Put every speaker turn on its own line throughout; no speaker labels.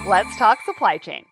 Let's talk supply chain.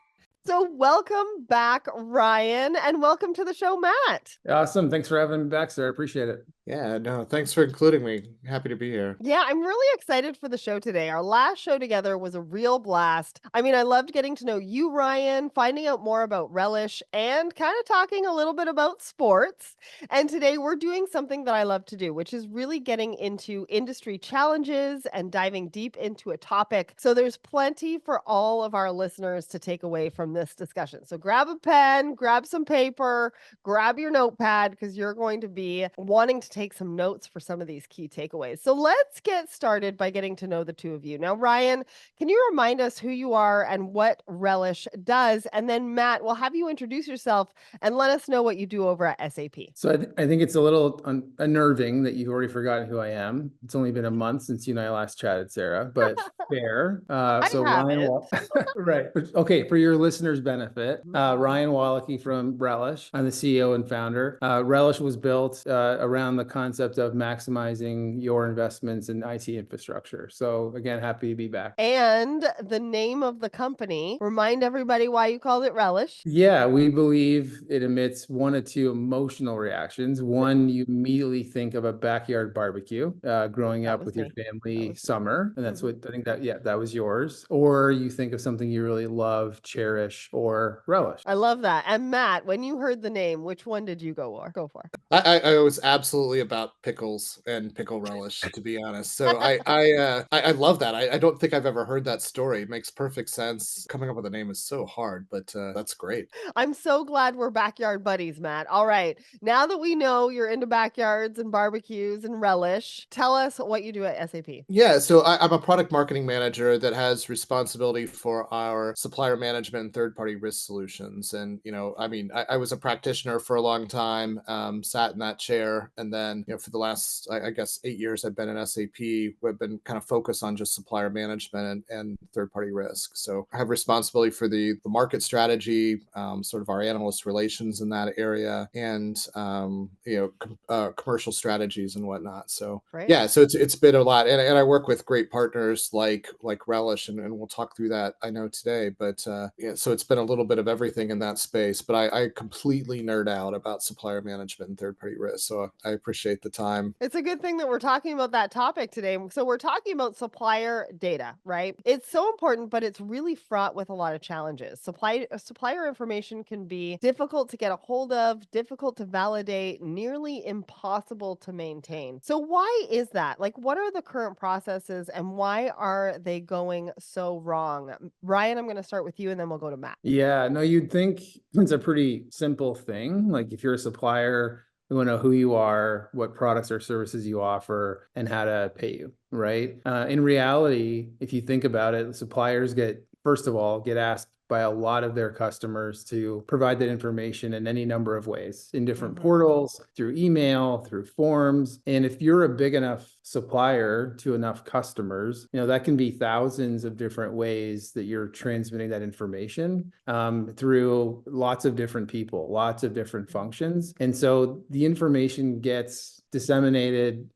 So welcome back, Ryan, and welcome to the show, Matt.
Awesome. Thanks for having me back, sir. I appreciate it.
Yeah, no, thanks for including me. Happy to be here.
Yeah, I'm really excited for the show today. Our last show together was a real blast. I mean, I loved getting to know you, Ryan, finding out more about Relish, and kind of talking a little bit about sports. And today we're doing something that I love to do, which is really getting into industry challenges and diving deep into a topic. So there's plenty for all of our listeners to take away from this discussion. So grab a pen, grab some paper, grab your notepad, because you're going to be wanting to take some notes for some of these key takeaways. So let's get started by getting to know the two of you. Now, Ryan, can you remind us who you are and what Relish does? And then Matt, we'll have you introduce yourself and let us know what you do over at SAP.
So I think it's a little unnerving that you've already forgotten who I am. It's only been a month since you and I last chatted, Sarah, but fair. So Ryan, right. Okay, for your listeners' benefit, Ryan Walicki from Relish. I'm the CEO and founder. Relish was built around the concept of maximizing your investments in IT infrastructure. So again, happy to be back.
And the name of the company, remind everybody why you called it Relish.
Yeah, we believe it emits one of two emotional reactions. One, you immediately think of a backyard barbecue, growing up with your family summer. And that's what I think that was yours. Or you think of something you really love, cherish, or relish.
I love that. And Matt, when you heard the name, which one did you go for?
I was absolutely about pickles and pickle relish, to be honest. So I love that. I don't think I've ever heard that story. It makes perfect sense. Coming up with a name is so hard, but that's great.
I'm so glad we're backyard buddies, Matt. All right. Now that we know you're into backyards and barbecues and relish, tell us what you do at SAP.
Yeah, so I'm a product marketing manager that has responsibility for our supplier management and third-party risk solutions. And, I was a practitioner for a long time, sat in that chair. And then, for the last, I guess, 8 years, I've been in SAP. We've been kind of focused on just supplier management and third-party risk. So I have responsibility for the market strategy, sort of our analyst relations in that area, and, commercial strategies and whatnot. So, yeah, so it's been a lot. And I work with great partners like Relish, and we'll talk through that, I know, today. But so it's been a little bit of everything in that space. But I completely nerd out about supplier management and third-party risk. So I appreciate the time.
It's a good thing that we're talking about that topic today. So we're talking about supplier data, right? It's so important, but it's really fraught with a lot of challenges. Supplier information can be difficult to get a hold of, difficult to validate, nearly impossible to maintain. So why is that? Like, what are the current processes and why are they going so wrong? Ryan, I'm going to start with you and then we'll go to Matt.
Yeah, no, you'd think it's a pretty simple thing. Like if you're a supplier, we want to know who you are, what products or services you offer, and how to pay you, right? In reality, if you think about it, the suppliers first of all, get asked by a lot of their customers to provide that information in any number of ways, in different portals, through email, through forms. And if you're a big enough supplier to enough customers, that can be thousands of different ways that you're transmitting that information through lots of different people, lots of different functions. And so the information gets disseminated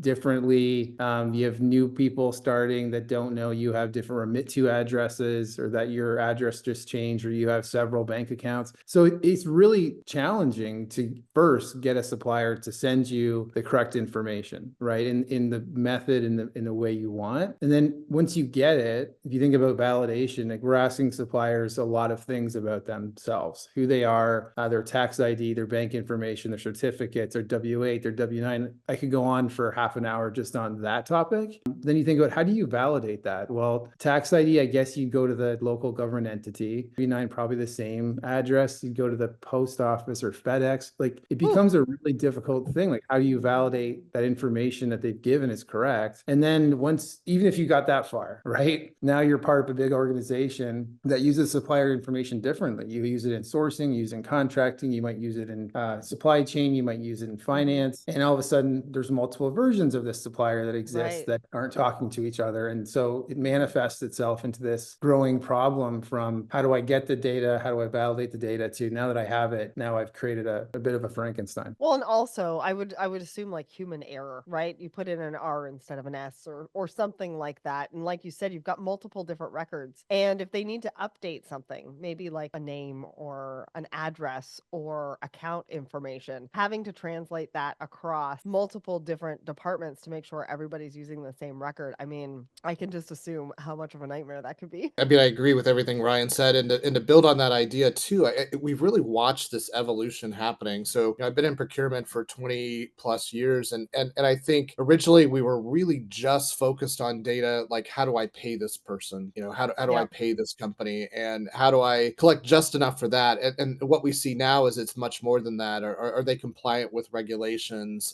differently. You have new people starting that don't know you have different remit to addresses, or that your address just changed, or you have several bank accounts. So it's really challenging to first get a supplier to send you the correct information, right? In the method, in the way you want. And then once you get it, if you think about validation, like we're asking suppliers a lot of things about themselves, who they are, their tax ID, their bank information, their certificates, their W-8, their W-9. I could go on for half an hour just on that topic. Then you think about, how do you validate that? Well, tax ID, I guess you go to the local government entity. W-9, probably the same address. You go to the post office or FedEx. Like it becomes a really difficult thing. Like how do you validate that information that they've given is correct? And then even if you got that far, right? Now you're part of a big organization that uses supplier information differently. You use it in sourcing, you use it in contracting, you might use it in supply chain, you might use it in finance. And all of a sudden, there's multiple versions of this supplier that exists
Right.
that aren't talking to each other. And so it manifests itself into this growing problem from how do I get the data? How do I validate the data to now that I have it, now I've created a bit of a Frankenstein.
Well, and also I would assume like human error, right? You put in an R instead of an S or something like that. And like you said, you've got multiple different records. And if they need to update something, maybe like a name or an address or account information, having to translate that across multiple different departments to make sure everybody's using the same record. I mean, I can just assume how much of a nightmare that could be.
I mean, I agree with everything Ryan said, and to build on that idea too, we've really watched this evolution happening. So, you know, I've been in procurement for 20 plus years, and I think originally we were really just focused on data, like how do I pay this person? You know, how do I
Yep.
pay this company, and how do I collect just enough for that? And what we see now is it's much more than that. Are they compliant with regulations?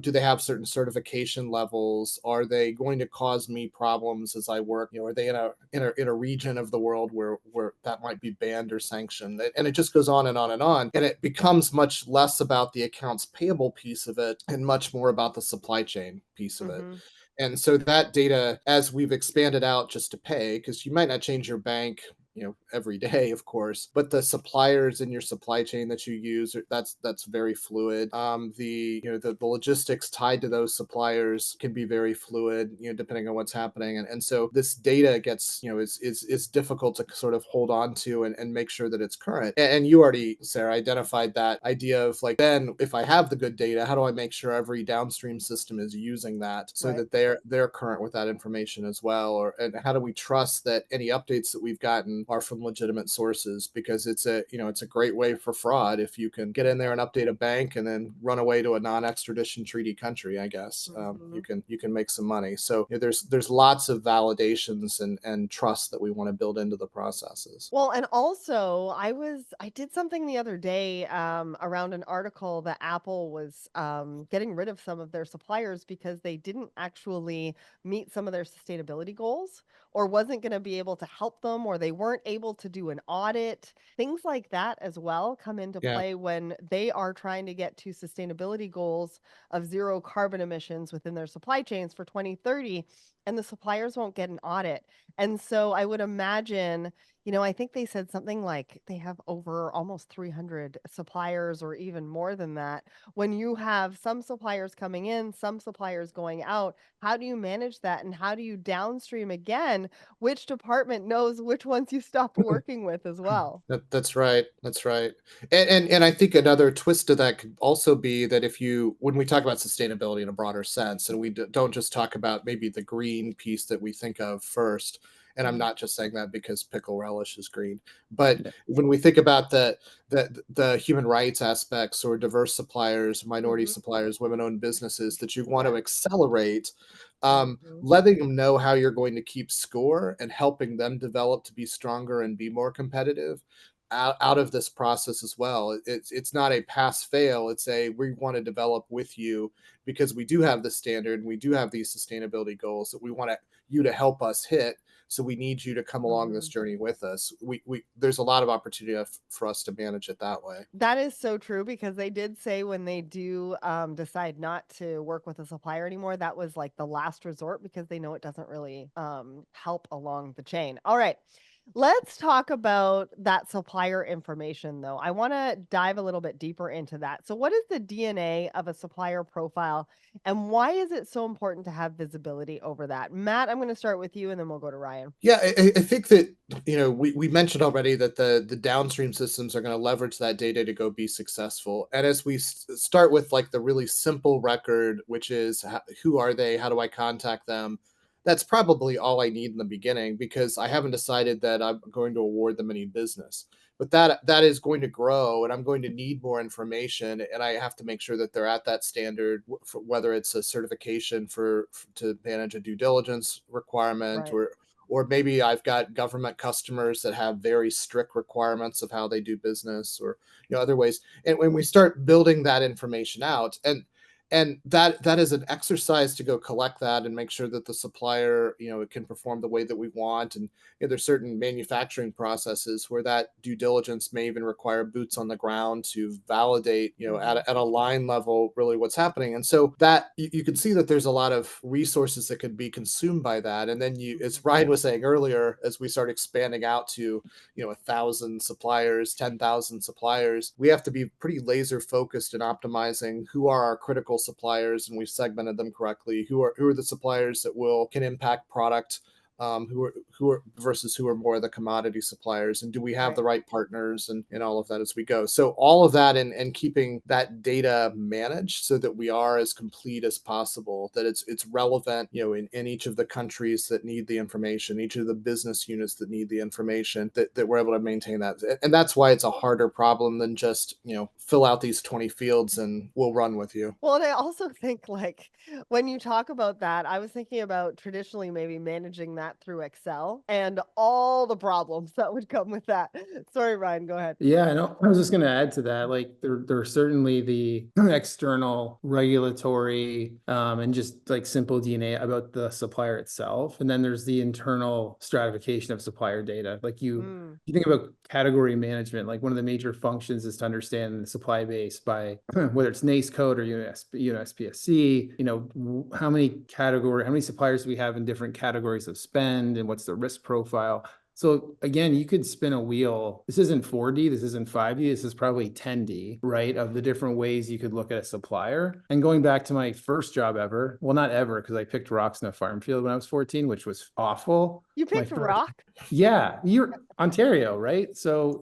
Do they have certain certification levels? Are they going to cause me problems as I work? You know, are they in a region of the world where that might be banned or sanctioned? And it just goes on and on and on. And it becomes much less about the accounts payable piece of it and much more about the supply chain piece of it.
Mhm.
And so that data, as we've expanded out just to pay, because you might not change your bank, you know, every day, of course, but the suppliers in your supply chain that you use, that's very fluid. The logistics tied to those suppliers can be very fluid, you know, depending on what's happening. And so this data gets, you know, is difficult to sort of hold on to and make sure that it's current. And you already, Sarah, identified that idea of like, then if I have the good data, how do I make sure every downstream system is using that so
Right.
that they're current with that information as well? Or and how do we trust that any updates that we've gotten are from legitimate sources? Because it's a great way for fraud if you can get in there and update a bank and then run away to a non-extradition treaty country. I guess
Mhm.
you can make some money. So you know, there's lots of validations and trust that we want to build into the processes.
Well, and also I did something the other day around an article that Apple was getting rid of some of their suppliers because they didn't actually meet some of their sustainability goals or wasn't going to be able to help them or they weren't able to do an audit. Things like that as well come into
Yeah.
play when they are trying to get to sustainability goals of zero carbon emissions within their supply chains for 2030 and the suppliers won't get an audit. And so I would imagine I think they said something like they have over almost 300 suppliers or even more than that. When you have some suppliers coming in, some suppliers going out, how do you manage that? And how do you downstream again? Which department knows which ones you stopped working with as well?
That's right. That's right. And I think another twist to that could also be that when we talk about sustainability in a broader sense, and we don't just talk about maybe the green piece that we think of first, and I'm
Mhm.
not just saying that because pickle relish is green, but
Yeah.
when we think about the human rights aspects or diverse suppliers, minority
Mhm.
suppliers, women-owned businesses that you want to
Yes.
accelerate,
Mhm.
letting them know how you're going to keep score and helping them develop to be stronger and be more competitive out of this process as well. It's not a pass fail. It's a we want to develop with you because we do have the standard and we do have these sustainability goals that we want you to help us hit. So we need you to come along this
Mhm.
journey with us. We there's a lot of opportunity for us to manage it that way.
That is so true because they did say when they do decide not to work with a supplier anymore, that was like the last resort because they know it doesn't really help along the chain. All right. Let's talk about that supplier information, though. I want to dive a little bit deeper into that. So, what is the DNA of a supplier profile, and why is it so important to have visibility over that? Matt, I'm going to start with you, and then we'll go to Ryan.
Yeah, I think that we mentioned already that the downstream systems are going to leverage that data to go be successful. And as we start with like the really simple record, which is who are they? How do I contact them? That's probably all I need in the beginning because I haven't decided that I'm going to award them any business. But that is going to grow, and I'm going to need more information, and I have to make sure that they're at that standard, for whether it's a certification to manage a due diligence requirement,
Right.
or maybe I've got government customers that have very strict requirements of how they do business or other ways. And when we start building that information out, And that is an exercise to go collect that and make sure that the supplier, it can perform the way that we want. And there's certain manufacturing processes where that due diligence may even require boots on the ground to validate, at a line level, really what's happening. And so that you can see that there's a lot of resources that could be consumed by that. And then as Ryan was saying earlier, as we start expanding out to, 1,000 suppliers, 10,000 suppliers, we have to be pretty laser focused in optimizing who are our critical suppliers, and we've segmented them correctly. Who are the suppliers that can impact product, who are versus who are more the commodity suppliers, and do we have
Right.
the right partners, and all of that as we go. So all of that, and keeping that data managed so that we are as complete as possible, that it's relevant, in each of the countries that need the information, each of the business units that need the information, that we're able to maintain that. And that's why it's a harder problem than just, fill out these 20 fields and we'll run with you.
Well, and I also think like when you talk about that, I was thinking about traditionally maybe managing that through Excel and all the problems that would come with that. Sorry, Ryan, go ahead.
Yeah, I know. I was just going to add to that. Like there are certainly the external regulatory and just like simple DNA about the supplier itself. And then there's the internal stratification of supplier data. Like
Mm,
you think about category management, like one of the major functions is to understand the supply base by whether it's NACE code or USPSC, how many suppliers do we have in different categories of spend and what's the risk profile. So again, you could spin a wheel. This isn't 4D, this isn't 5D, this is probably 10D, right? Of the different ways you could look at a supplier. And going back to my first job ever, well, not ever, because I picked rocks in a farm field when I was 14, which was awful.
you
My
picked
first,
rock?
yeah, you're Ontario, right? So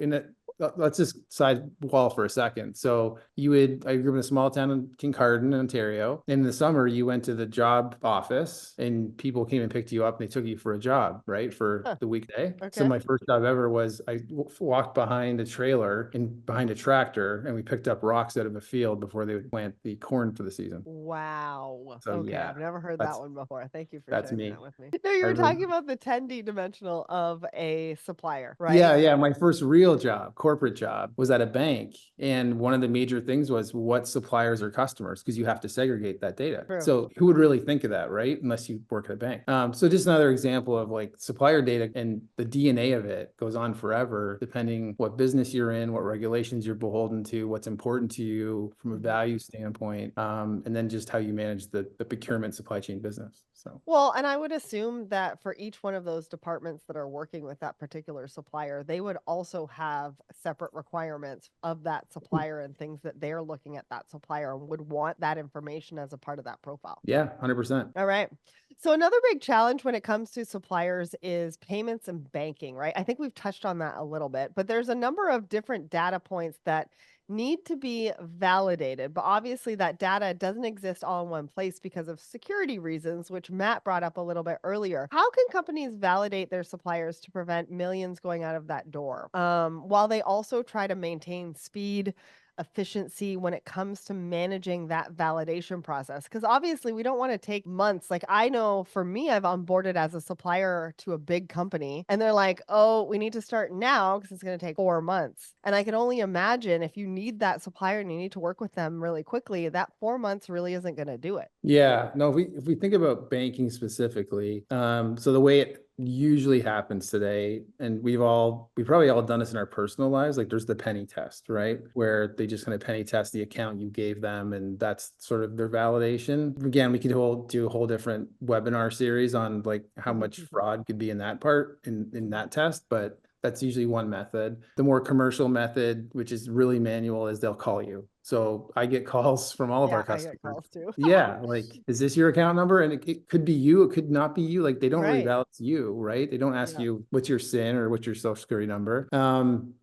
let's just side wall for a second. So I grew up in a small town in Kincardine, Ontario. In the summer, you went to the job office and people came and picked you up and they took you for a job, right? For
Huh,
the weekday. So
okay.
my first job ever was I walked behind a trailer and behind a tractor and we picked up rocks out of a field before they would plant the corn for the season.
Wow.
So
Okay,
yeah,
I've never heard that
that's
one before. Thank you for
that's
sharing
me.
that with me. No, you
I
were talking
remember.
about the 10D dimensional of a supplier, right?
Yeah. My first real job, corporate job, was at a bank. And one of the major things was what suppliers are customers, because you have to segregate that data.
True.
So who would really think of that, right? Unless you work at a bank. So just another example of like supplier data, and the DNA of it goes on forever, depending what business you're in, what regulations you're beholden to, what's important to you from a value standpoint, and then just how you manage the procurement supply chain business. So
Well, and I would assume that for each one of those departments that are working with that particular supplier, they would also have separate requirements of that supplier and things that they're looking at that supplier and would want that information as a part of that profile.
yeah, 100%.
All right. So another big challenge when it comes to suppliers is payments and banking, right? I think we've touched on that a little bit, but there's a number of different data points that need to be validated. But obviously, that data doesn't exist all in one place because of security reasons, which Matt brought up a little bit earlier. How can companies validate their suppliers to prevent millions going out of that door, while they also try to maintain speed, efficiency when it comes to managing that validation process? Because obviously, we don't want to take months. Like, I know for me, I've onboarded as a supplier to a big company, and they're like, oh, we need to start now because it's going to take 4 months. And I can only imagine if you need that supplier and you need to work with them really quickly, that 4 months really isn't going to do it.
Yeah, no, if we think about banking specifically, so the way it usually happens today, and we've probably all done this in our personal lives, like there's the penny test, right? Where they just kind of penny test the account you gave them, and that's sort of their validation. Again, we could do a whole different webinar series on like how much fraud could be in that part in that test, but that's usually one method. The more commercial method, which is really manual, is they'll call you. So I get calls from all of our
Yeah, I get
customers.
calls too.
Yeah, like, is this your account number? And it could be you, it could not be you. Like, they don't really
Right.
validate you, right? They don't ask
Yeah.
you what's your SIN or what's your social security number.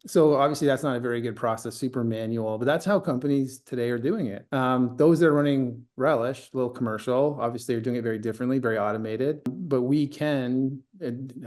So obviously that's not a very good process, super manual, but that's how companies today are doing it. Those that are running Relish, a little commercial, obviously are doing it very differently, very automated, but we can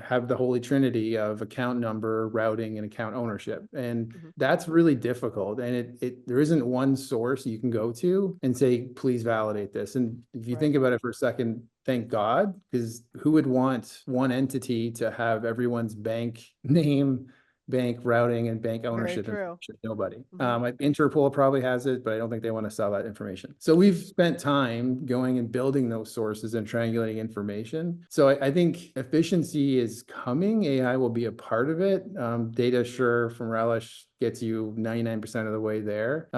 have the holy trinity of account number, routing, and account ownership. And
Mhm.
that's really difficult. And there isn't one source you can go to and say, please validate this. And if you
Right.
think about it for a second, thank God, because who would want one entity to have everyone's bank name, bank routing and bank
Very
ownership
true.
information. Nobody.
Mhm.
Interpol probably has it, but I don't think they want to sell that information. So we've spent time going and building those sources and triangulating information. So I think efficiency is coming. AI will be a part of it. Data Sure from Relish gets you 99% of the way there.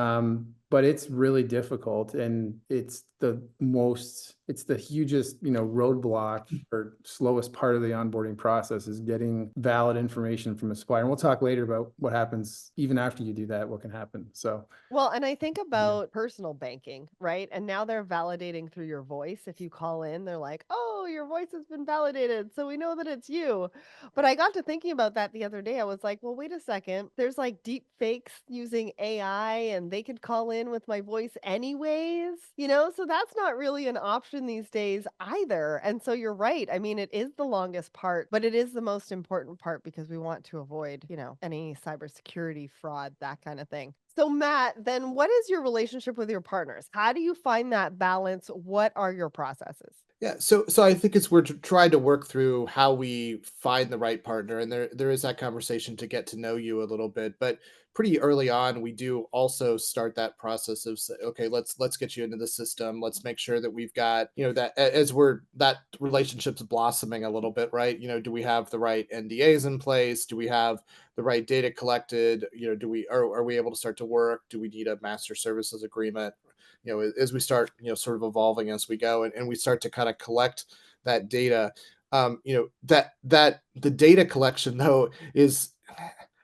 But it's really difficult, and it's the hugest, roadblock or slowest part of the onboarding process is getting valid information from a supplier. And we'll talk later about what happens even after you do that, what can happen. So
Well, and I think about personal banking, right? And now they're validating through your voice. If you call in, they're like, "Oh, your voice has been validated, so we know that it's you." But I got to thinking about that the other day. I was like, "Well, wait a second. There's like deep fakes using AI and they could call in with my voice anyways, you know? So that's not really an option these days either." And so you're right. I mean, it is the longest part, but it is the most important part because we want to avoid, any cybersecurity fraud, that kind of thing. So, Matt, then what is your relationship with your partners? How do you find that balance? What are your processes?
Yeah, so I think it's we're trying to work through how we find the right partner, and there is that conversation to get to know you a little bit. But pretty early on, we do also start that process of okay, let's get you into the system. Let's make sure that we've got that as that relationship's blossoming a little bit, right? Do we have the right NDAs in place? Do we have the right data collected? Do we are we able to start to work? Do we need a master services agreement? As we start, sort of evolving as we go, and we start to kind of collect that data. That the data collection though is,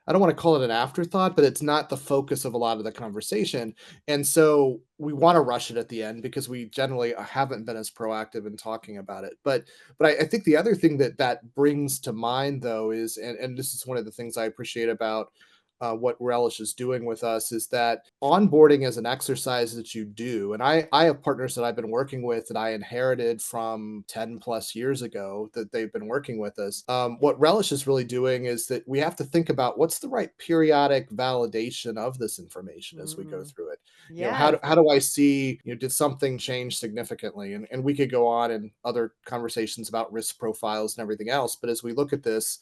I don't want to call it an afterthought, but it's not the focus of a lot of the conversation. And so we want to rush it at the end because we generally haven't been as proactive in talking about it. But I think the other thing that brings to mind though is, and this is one of the things I appreciate about what Relish is doing with us, is that onboarding is an exercise that you do. And I have partners that I've been working with that I inherited from 10 plus years ago that they've been working with us. What Relish is really doing is that we have to think about what's the right periodic validation of this information as we go
Mm,
through it.
yes.
How do I see, did something change significantly? And we could go on in other conversations about risk profiles and everything else. But as we look at this,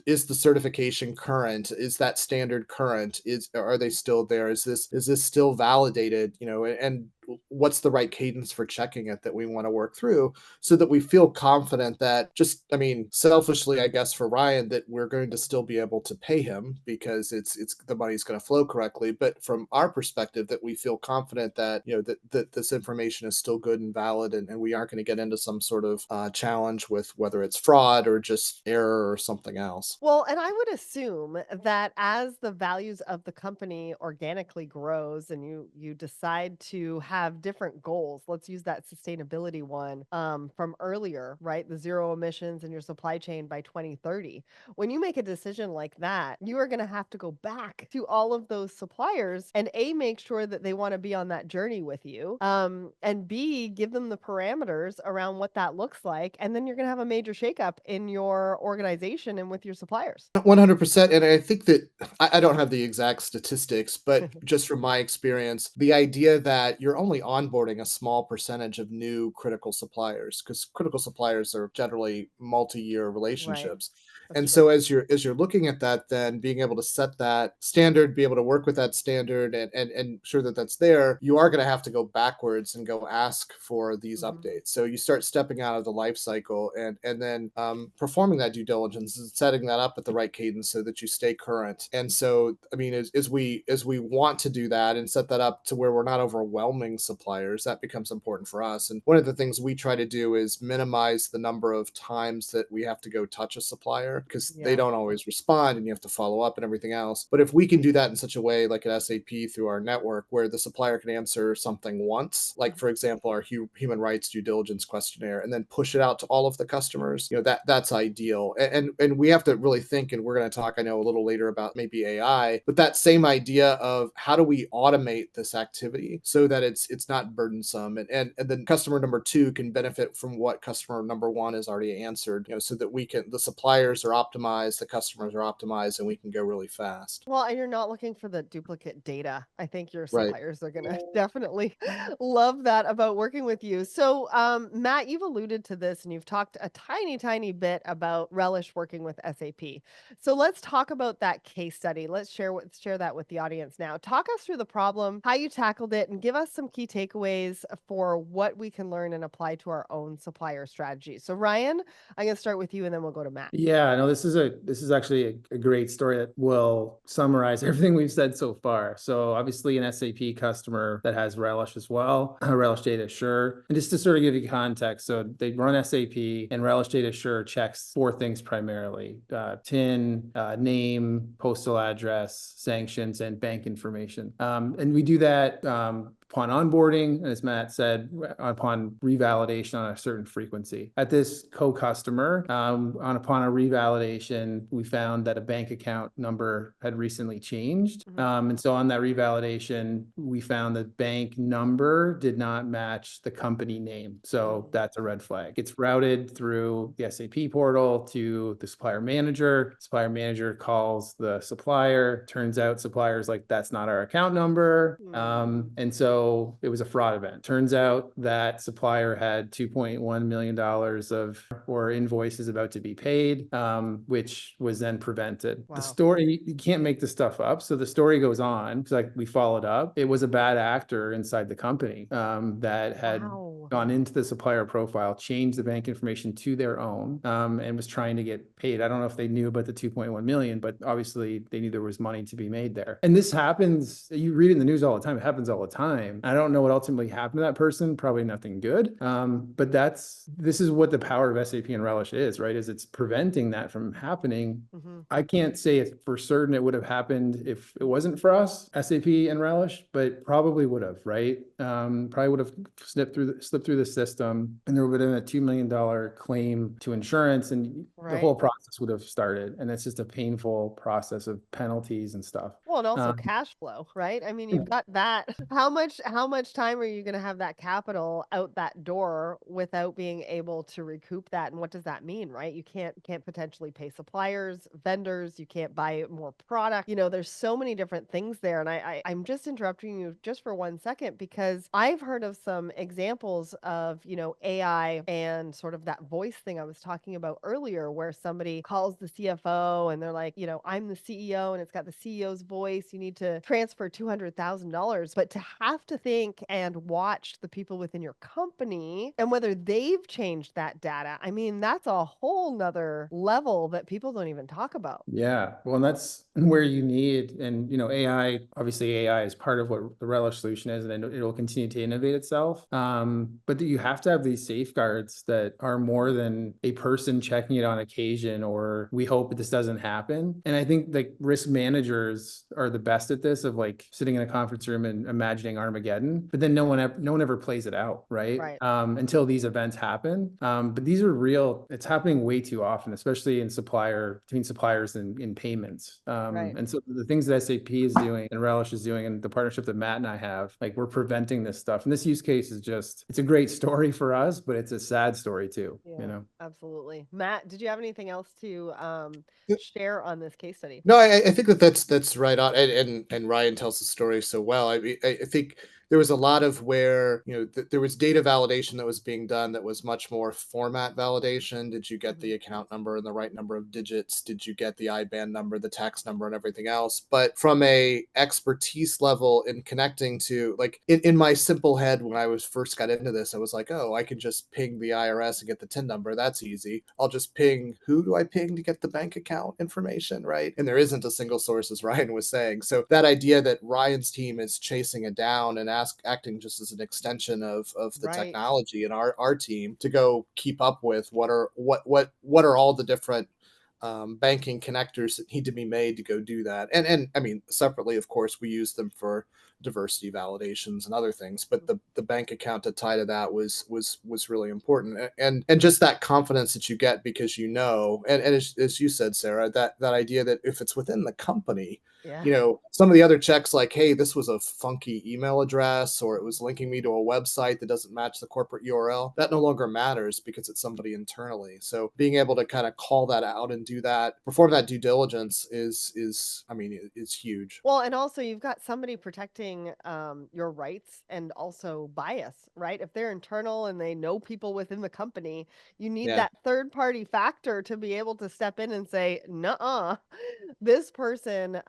is the certification current? Is that standard current? Are they still there? Is this still validated? And what's the right cadence for checking it that we want to work through so that we feel confident that, just, I mean, selfishly, I guess, for Ryan, that we're going to still be able to pay him because it's the money's going to flow correctly. But from our perspective, that we feel confident that, that this information is still good and valid, and we aren't going to get into some sort of challenge with whether it's fraud or just error or something else.
Well, and I would assume that as the values of the company organically grows and you decide to have different goals, let's use that sustainability one from earlier, right? The zero emissions in your supply chain by 2030. When you make a decision like that, you are going to have to go back to all of those suppliers and A, make sure that they want to be on that journey with you, and B, give them the parameters around what that looks like. And then you're going to have a major shakeup in your organization and with your suppliers.
100%. And I think that I don't have the exact statistics, but just from my experience, the idea that you're only onboarding a small percentage of new critical suppliers, because critical suppliers are generally multi-year
Right.
relationships.
That's
And
true.
so as you're looking at that, then being able to set that standard, be able to work with that standard, and ensure that that's there, you are going to have to go backwards and go ask for these
Mhm.
updates. So you start stepping out of the life cycle, and then performing that due diligence and setting that up at the right cadence so that you stay current. And so, I mean, as we want to do that and set that up to where we're not overwhelming suppliers, that becomes important for us. And one of the things we try to do is minimize the number of times that we have to go touch a supplier because they
Yeah.
don't always respond and you have to follow up and everything else. But if we can do that in such a way, like at SAP through our network, where the supplier can answer something once, like
Mhm.
for example, our human rights due diligence questionnaire, and then push it out to all of the customers, that's ideal. And we have to really think, and we're going to talk, I know, a little later about maybe AI, but that same idea of how do we automate this activity so that it's not burdensome, and then customer number 2 can benefit from what customer number 1 has already answered, so that the suppliers are optimized, the customers are optimized, and we can go really fast.
Well, and you're not looking for the duplicate data. I think your
Right.
suppliers are gonna definitely love that about working with you. So, Matt, you've alluded to this and you've talked a tiny, tiny bit about Relish working with SAP. So let's talk about that case study. Let's share that with the audience now. Talk us through the problem, how you tackled it, and give us some key takeaways for what we can learn and apply to our own supplier strategy. So, Ryan, I'm gonna start with you, and then we'll go to Matt.
Yeah, no, this is actually a great story that will summarize everything we've said so far. So obviously an SAP customer that has Relish as well, Relish Data Assure. And just to sort of give you context, so they run SAP and Relish Data Assure checks 4 things primarily: TIN, name, postal address, sanctions, and bank information. And we do that upon onboarding, and as Matt said, upon revalidation on a certain frequency. At this co-customer, upon a revalidation, we found that a bank account number had recently changed. And so on that revalidation, we found that bank number did not match the company name. So that's a red flag. It's routed through the SAP portal to the supplier manager. Supplier manager calls the supplier. Turns out supplier's like, that's not our account number. And so it was a fraud event. Turns out that supplier had $2.1 million or invoices about to be paid, which was then prevented.
Wow.
The story, you can't make this stuff up. So the story goes on. It's like we followed up. It was a bad actor inside the company that had gone into the supplier profile, changed the bank information to their own, and was trying to get paid. I don't know if they knew about the 2.1 million, but obviously they knew there was money to be made there. And this happens, you read in the news all the time. It happens all the time. I don't know what ultimately happened to that person, probably nothing good. But this is what the power of SAP and Relish is, right? Is it's preventing that from happening. I can't say if for certain it would have happened if it wasn't for us, SAP and Relish, but probably would have, right? Probably would have slipped through the system, and there would have been a $2 million claim to insurance, and the whole process would have started. And it's just a painful process of penalties and stuff.
Well, and also cash flow, right? I mean, you've got that. How much time are you going to have that capital out that door without being able to recoup that? And what does that mean, right? You can't potentially pay suppliers, vendors, you can't buy more product. There's so many different things there. And I'm just interrupting you just for 1 second because I've heard of some examples of, AI and sort of that voice thing I was talking about earlier, where somebody calls the CFO and they're like, I'm the CEO, and it's got the CEO's voice. You need to transfer $200,000. But to have to think and watch the people within your company and whether they've changed that data, I mean, that's a whole nother level that people don't even talk about.
Yeah, well, and that's where you need, and AI, obviously AI is part of what the Relish solution is, and it will continue to innovate itself. But you have to have these safeguards that are more than a person checking it on occasion, or we hope this doesn't happen. And I think like risk managers are the best at this, of like sitting in a conference room and imagining Armageddon, but then no one ever plays it out, right? Until these events happen. But these are real. It's happening way too often, especially between suppliers and in payments. And so the things that SAP is doing and Relish is doing, and the partnership that Matt and I have, like, we're preventing this stuff. And this use case is it's a great story for us, but it's a sad story too.
Absolutely. Matt, did you have anything else to share on this case study?
No, I think that's right on, and Ryan tells the story so well. I think there was a lot of where there was data validation that was being done that was much more format validation. Did you get the account number and the right number of digits? Did you get the IBAN number, the tax number, and everything else? But from a expertise level in connecting to, like, in my simple head when I first got into this, I was like, oh, I can just ping the IRS and get the TIN number. That's easy. I'll just ping. Who do I ping to get the bank account information, right? And there isn't a single source, as Ryan was saying. So that idea that Ryan's team is chasing it down and acting just as an extension of the technology and our team to go keep up with what are all the different banking connectors that need to be made to go do that. And I mean, separately, of course, we use them for diversity validations and other things. But the bank account to tie to that was really important. And just that confidence that you get because and as you said, Sarah, that idea that if it's within the company,
Yeah.
some of the other checks like, hey, this was a funky email address, or it was linking me to a website that doesn't match the corporate URL, that no longer matters because it's somebody internally. So being able to kind of call that out and perform that due diligence is huge.
Well, and also you've got somebody protecting your rights and also bias, right? If they're internal and they know people within the company, you need
Yeah.
that third party factor to be able to step in and say, "Nuh-uh, this person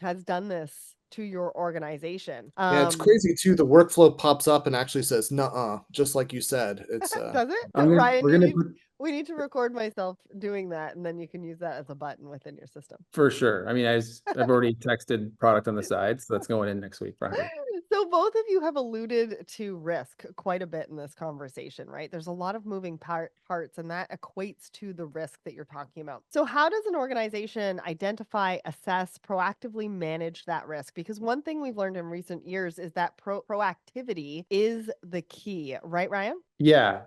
has done this to your organization."
Yeah, it's crazy too. The workflow pops up and actually says, "Nuh-uh," just like you said. It's
Does it?
We're
Ryan,
gonna put
we need to record myself doing that, and then you can use that as a button within your system.
for sure. I mean, I've already texted product on the side, so that's going in next week, Friday.
So both of you have alluded to risk quite a bit in this conversation, right? There's a lot of moving parts, and that equates to the risk that you're talking about. So how does an organization identify, assess, proactively manage that risk? Because one thing we've learned in recent years is that proactivity is the key, right, Ryan?
Yeah,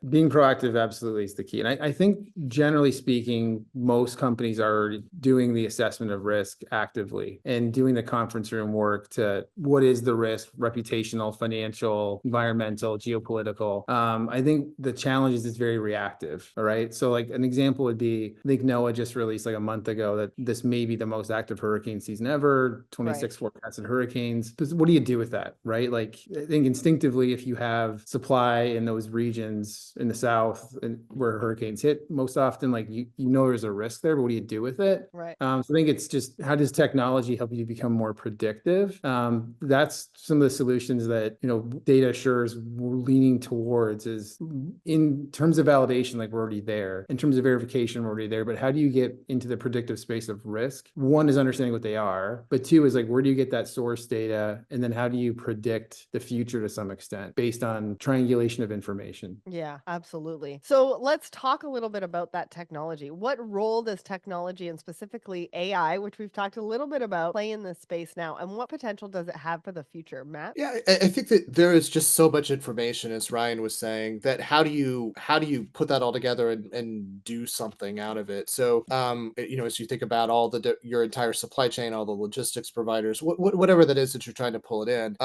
being proactive absolutely is the key. And I think generally speaking, most companies are doing the assessment of risk actively and doing the conference room work to what is the risk, reputational, financial, environmental, geopolitical. I think the challenge is it's very reactive. All right. So like an example would be, I think NOAA just released like a month ago that this may be the most active hurricane season ever, 26 forecasted hurricanes. What do you do with that? Right. Like I think instinctively, if you have supply in those regions in the South and where hurricanes hit most often, like you know there's a risk there, but what do you do with it?
Right.
So I think it's just how does technology help you become more predictive? That's some of the solutions that data assures we're leaning towards is in terms of validation, like we're already there. In terms of verification, we're already there. But how do you get into the predictive space of risk? One is understanding what they are, but two is like where do you get that source data, and then how do you predict the future to some extent based on triangulation of information?
Yeah, absolutely. So let's talk a little bit about that technology. What role does technology and specifically AI, which we've talked a little bit about, play in this space now? And what potential does it have for the future, Matt?
Yeah, I think that there is just so much information, as Ryan was saying, that how do you put that all together and do something out of it? So, as you think about your entire supply chain, all the logistics providers, whatever that is that you're trying to pull it in,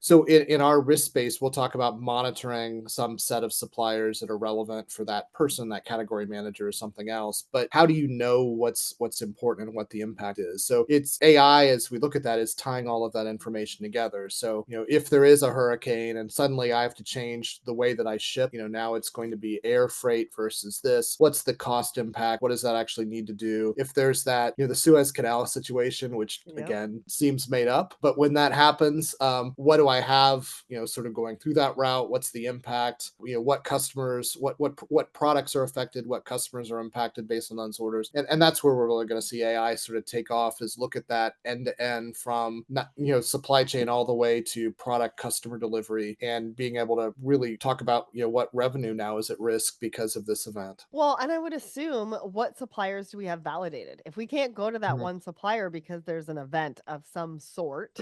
so in our risk space, we'll talk about monitoring some set of suppliers that are relevant for that person, that category manager, or something else. But how do you know what's important and what the impact is? So it's AI as we look at that is tying all of that information together. So, if there is a hurricane and suddenly I have to change the way that I ship, now it's going to be air freight versus this. What's the cost impact? What does that actually need to do? If there's that, the Suez Canal situation, which
Yep.
again seems made up, but when that happens, what do I have, sort of going through that route? What's the impact? What customers, what products are affected? What customers are impacted based on those orders? And that's where we're really going to see AI sort of take off is look at that end to end from supply chain all the way to product customer delivery and being able to really talk about what revenue now is at risk because of this event.
Well, and I would assume what suppliers do we have validated? If we can't go to that
Mhm.
one supplier because there's an event of some sort,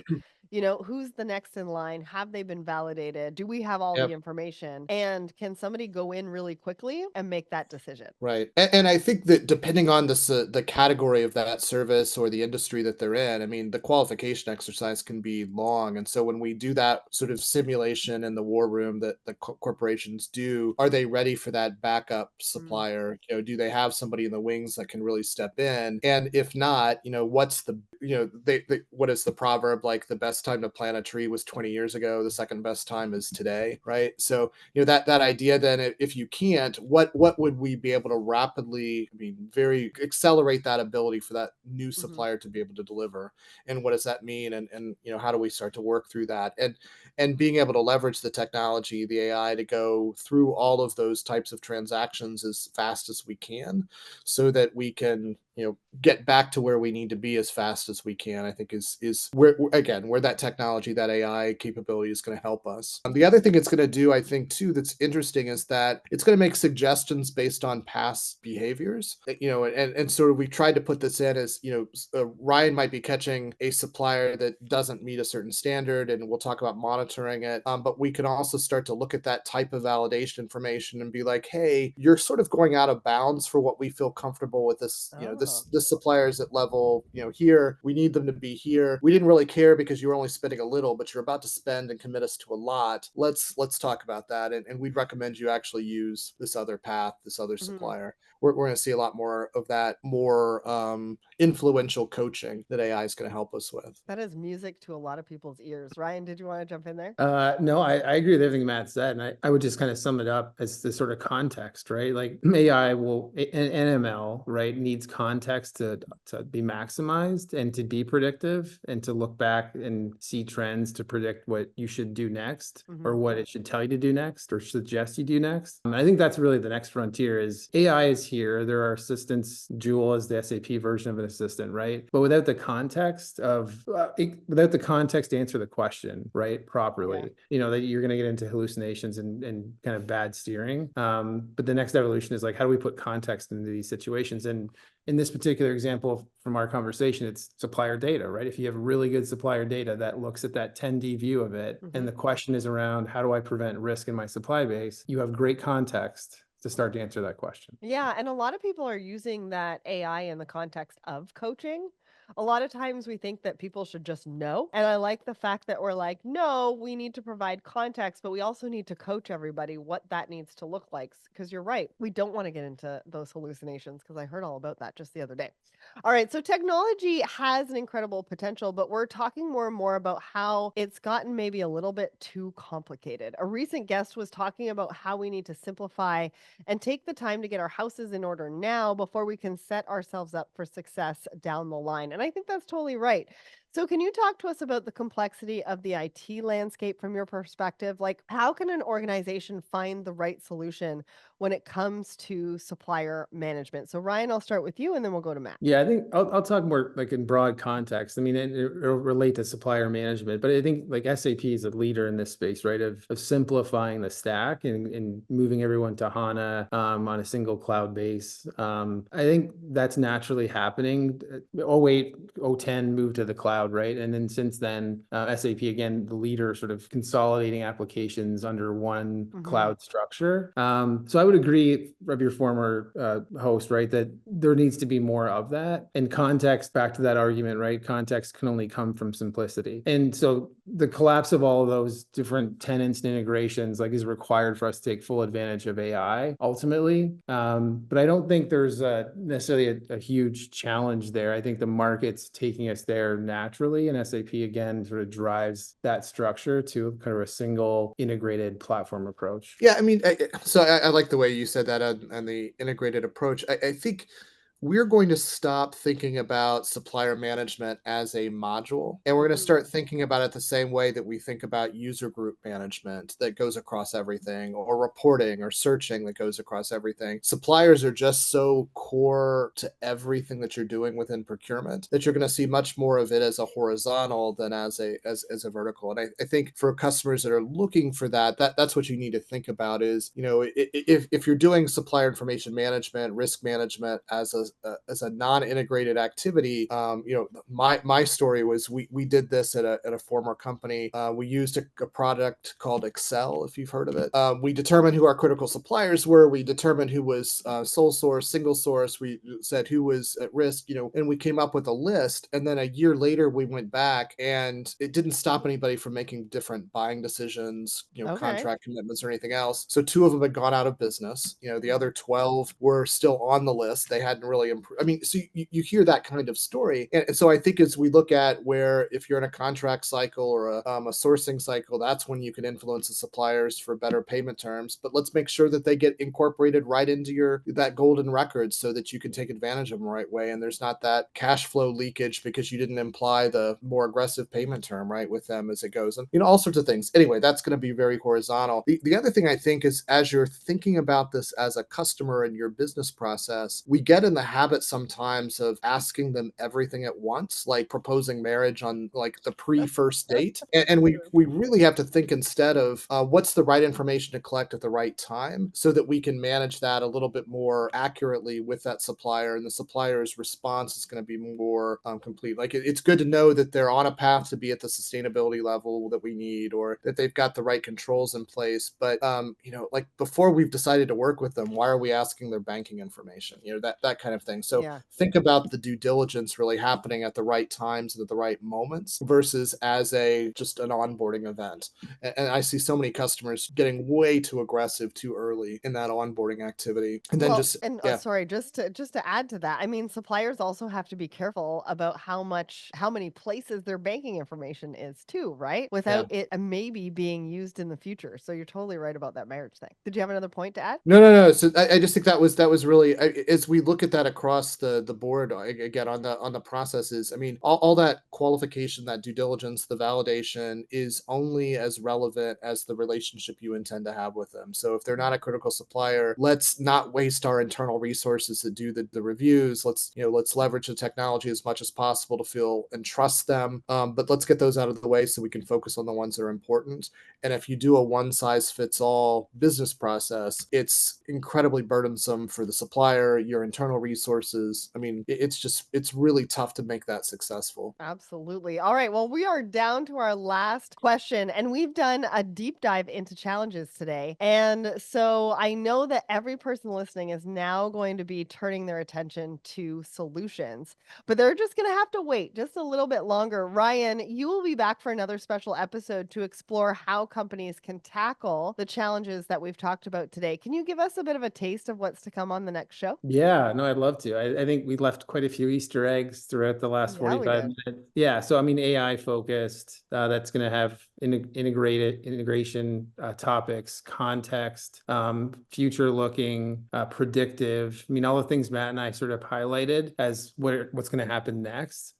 who's the next in line? Have they been validated? Do we have all the
Yep.
information? And can somebody go in really quickly and make that decision?
Right. And I think that depending on the category of that service or the industry that they're in, I mean, the qualification exercise can be long. And so when we do that sort of simulation in the war room that the corporations do, are they ready for that backup
Mm,
supplier? Do they have somebody in the wings that can really step in? And if not, what's what is the proverb, like the best time to plant a tree was 20 years ago, the second best time is today, right? So that idea then if you can't, what would we be able to rapidly, very accelerate that ability for that new
mhm.
supplier to be able to deliver, and what does that mean, and how do we start to work through that, and being able to leverage the technology, the AI, to go through all of those types of transactions as fast as we can, so that we can get back to where we need to be as fast as we can, I think is where, again, where that technology, that AI capability is going to help us. The other thing it's going to do, I think too, that's interesting is that it's going to make suggestions based on past behaviors. And sort of we tried to put this in as, Ryan might be catching a supplier that doesn't meet a certain standard, and we'll talk about monitoring it. But we can also start to look at that type of validation information and be like, hey, you're sort of going out of bounds for what we feel comfortable with this, this supplier's at level, here, we need them to be here. We didn't really care because you were only spending a little, but you're about to spend and commit us to a lot. Let's talk about that. And we'd recommend you actually use this other path, this other
Mhm.
supplier. We're going to see a lot more of that, more influential coaching that AI is going to help us with.
That is music to a lot of people's ears. Ryan, did you want to jump in there?
No, I agree with everything Matt said. And I would just kind of sum it up as the sort of context, right? Like AI and NML, right, needs context to be maximized and to be predictive and to look back and see trends to predict what you should do next or what it should tell you to do next or suggest you do next. I think that's really the next frontier is AI is here. There are assistants. Joule is the SAP version of an assistant, right? But without the context to answer the question, right, properly, that you're going to get into hallucinations and kind of bad steering. But the next evolution is like, how do we put context into these situations? And in this particular example from our conversation, it's supplier data, right? If you have really good supplier data that looks at that 10D view of it, and the question is around how do I prevent risk in my supply base, you have great context to start to answer that question.
Yeah, and a lot of people are using that AI in the context of coaching. A lot of times we think that people should just know. And I like the fact that we're like, no, we need to provide context, but we also need to coach everybody what that needs to look like. Because you're right, we don't want to get into those hallucinations because I heard all about that just the other day. All right, so technology has an incredible potential, but we're talking more and more about how it's gotten maybe a little bit too complicated. A recent guest was talking about how we need to simplify and take the time to get our houses in order now before we can set ourselves up for success down the line. And I think that's totally right. So, can you talk to us about the complexity of the IT landscape from your perspective? Like, how can an organization find the right solution when it comes to supplier management? So, Ryan, I'll start with you and then we'll go to Matt.
Yeah, I think I'll talk more like in broad context. I mean, it'll relate to supplier management, but I think like SAP is a leader in this space, right? Of simplifying the stack and moving everyone to HANA on a single cloud base. I think that's naturally happening. 08, 010 moved to the cloud, right? And then since then, SAP, again, the leader sort of consolidating applications under one cloud structure. So I would agree of your former host, right, that there needs to be more of that. And context, back to that argument, right? Context can only come from simplicity. And so the collapse of all of those different tenants and integrations like is required for us to take full advantage of AI ultimately. But I don't think there's necessarily a huge challenge there. I think the market's taking us there naturally, and SAP again sort of drives that structure to kind of a single integrated platform approach.
Yeah, I mean, I like the way you said that and the integrated approach. I think we're going to stop thinking about supplier management as a module, and we're going to start thinking about it the same way that we think about user group management that goes across everything, or reporting or searching that goes across everything. Suppliers are just so core to everything that you're doing within procurement that you're going to see much more of it as a horizontal than as a vertical. And I think for customers that are looking for that's what you need to think about is, if you're doing supplier information management, risk management as a non-integrated activity, my story was we did this at a former company. We used a product called Excel, if you've heard of it. We determined who our critical suppliers were. We determined who was sole source, single source. We said who was at risk, and we came up with a list. And then a year later, we went back, and it didn't stop anybody from making different buying decisions, contract commitments or anything else. So 2 of them had gone out of business. The other 12 were still on the list. They hadn't really improved. I mean, so you hear that kind of story. And so I think as we look at where, if you're in a contract cycle or a sourcing cycle, that's when you can influence the suppliers for better payment terms. But let's make sure that they get incorporated right into that golden record so that you can take advantage of them the right way. And there's not that cash flow leakage because you didn't imply the more aggressive payment term, right, with them as it goes. And, all sorts of things. Anyway, that's going to be very horizontal. The other thing I think is, as you're thinking about this as a customer in your business process, we get in the habit sometimes of asking them everything at once, like proposing marriage on like the pre-first date. And we really have to think instead of what's the right information to collect at the right time so that we can manage that a little bit more accurately with that supplier, and the supplier's response is going to be more complete. Like it's good to know that they're on a path to be at the sustainability level that we need, or that they've got the right controls in place. But like before we've decided to work with them, why are we asking their banking information? That kind of thing. So
Yeah.
think about the due diligence really happening at the right times and at the right moments versus as a just an onboarding event. And I see so many customers getting way too aggressive too early in that onboarding activity, and then
Well,
just
and
yeah.
sorry, just to add to that, I mean, suppliers also have to be careful about how many places their banking information is too, right?
Yeah.
Without it maybe being used in the future. So you're totally right about that marriage thing. Did you have another point to add?
No, no, no. So I just think that was really as we look at that across the board again on the processes. I mean, all that qualification, that due diligence, the validation is only as relevant as the relationship you intend to have with them. So if they're not a critical supplier, let's not waste our internal resources to do the reviews. Let's leverage the technology as much as possible to feel and trust them. But let's get those out of the way so we can focus on the ones that are important. And if you do a one size fits all business process, it's incredibly burdensome for the supplier, your internal resources. I mean, it's really tough to make that successful.
Absolutely. All right. Well, we are down to our last question, and we've done a deep dive into challenges today. And so I know that every person listening is now going to be turning their attention to solutions, but they're just going to have to wait just a little bit longer. Ryan, you will be back for another special episode to explore how companies can tackle the challenges that we've talked about today. Can you give us a bit of a taste of what's to come on the next show?
Yeah, no, I'd love to. I think we left quite a few Easter eggs throughout the last
Yeah, we
45
did.
minutes. Yeah, so I mean, AI focused, that's going to have integration topics, context, future looking, predictive. I mean, all the things Matt and I sort of highlighted as what's going to happen next.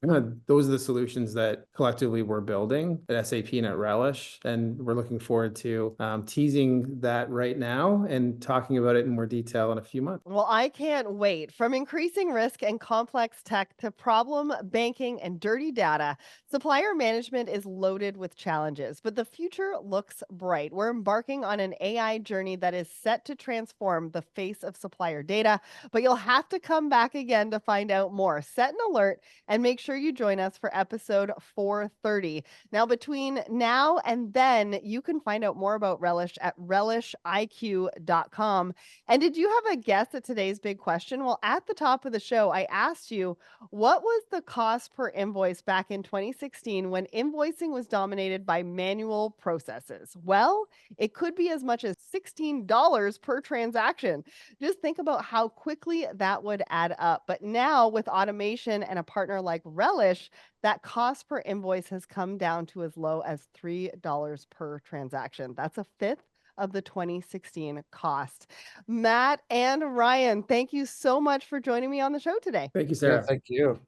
Those are the solutions that collectively we're building at SAP and at Relish, and we're looking forward to teasing that right now and talking about it in more detail in a few months.
Well, I can't wait. From increasing risk and complex tech to problem banking and dirty data, supplier management is loaded with challenges, but the future looks bright. We're embarking on an AI journey that is set to transform the face of supplier data, but you'll have to come back again to find out more. Set an alert and make sure you join us for episode 430. Now, between now and then, you can find out more about Relish at relishiq.com. And did you have a guess at today's big question? Well, at the top of the show, I asked you, what was the cost per invoice back in 2016 when invoicing was dominated by manual processes? Well, it could be as much as $16 per transaction. Just think about how quickly that would add up. But now, with automation and a partner like Relish, that cost per invoice has come down to as low as $3 per transaction. That's a fifth of the 2016 cost. Matt and Ryan, thank you so much for joining me on the show today.
Thank you,
Yeah,
Sarah.
thank you.